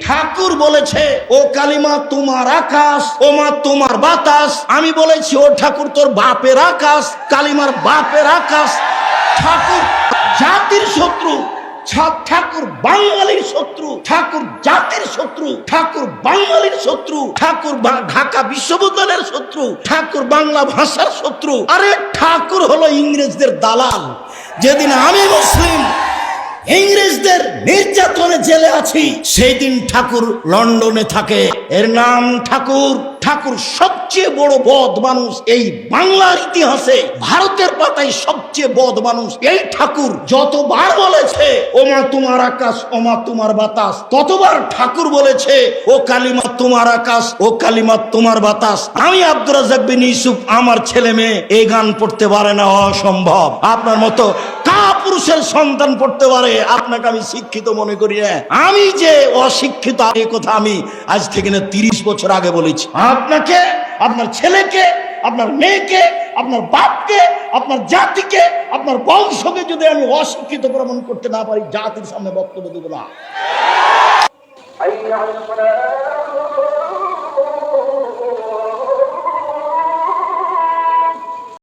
ঠাকুর বলেছে ও কালিমা তোমার আকাশ, ও মা তোমার বাতাস। আমি বলেছি ও ঠাকুর তোর বাপের আকাশ, কালিমার বাপের আকাশ। ঠাকুর জাতির শত্রু, ঠাকুর বাঙালির শত্রু, ঠাকুর জাতির শত্রু, ঠাকুর বাঙালির শত্রু, ঠাকুর ঢাকা বিশ্ববিদ্যালয়ের শত্রু, ঠাকুর বাংলা ভাষার শত্রু। আরে ঠাকুর হলো ইংরেজদের দালাল। যেদিন আমি মুসলিম ইংরেজদের নির্যাতনে জেলে আছি, সেই দিন ঠাকুর লন্ডনে থাকে। এর নাম ঠাকুর। ঠাকুর সবচেয়ে বড় বদ মানুষ এই বাংলার ইতিহাসে, ভারতের পাতায় সবচেয়ে বদ মানুষ এই ঠাকুর। যতবার বলেছে ও মা তোমার আকাশ, ও মা তোমার বাতাস, ততবার ঠাকুর বলেছে ও কালিমা তোমার আকাশ, ও কালিমা তোমার বাতাস। আমি আব্দুর রাজ্জাক বিন ইউসুফ, আমার ছেলে মেয়ে এই গান পড়তে পারে না, অসম্ভব। আপনার মতো পুরুষের সন্তান পড়তে পারে, আপনাকে আমি শিক্ষিত মনে করি না। আমি যে অশিক্ষিত এই কথা আমি আজ থেকে না 30 বছর আগে বলেছি। আপনাকে, আপনার ছেলেকে, আপনার মেয়েকে, আপনার বাপকে, আপনার জাতিকে, আপনার বংশকে যদি আমি অশিক্ষিত প্রমাণ করতে না পারি, জাতির সামনে বক্তব্য দেব না।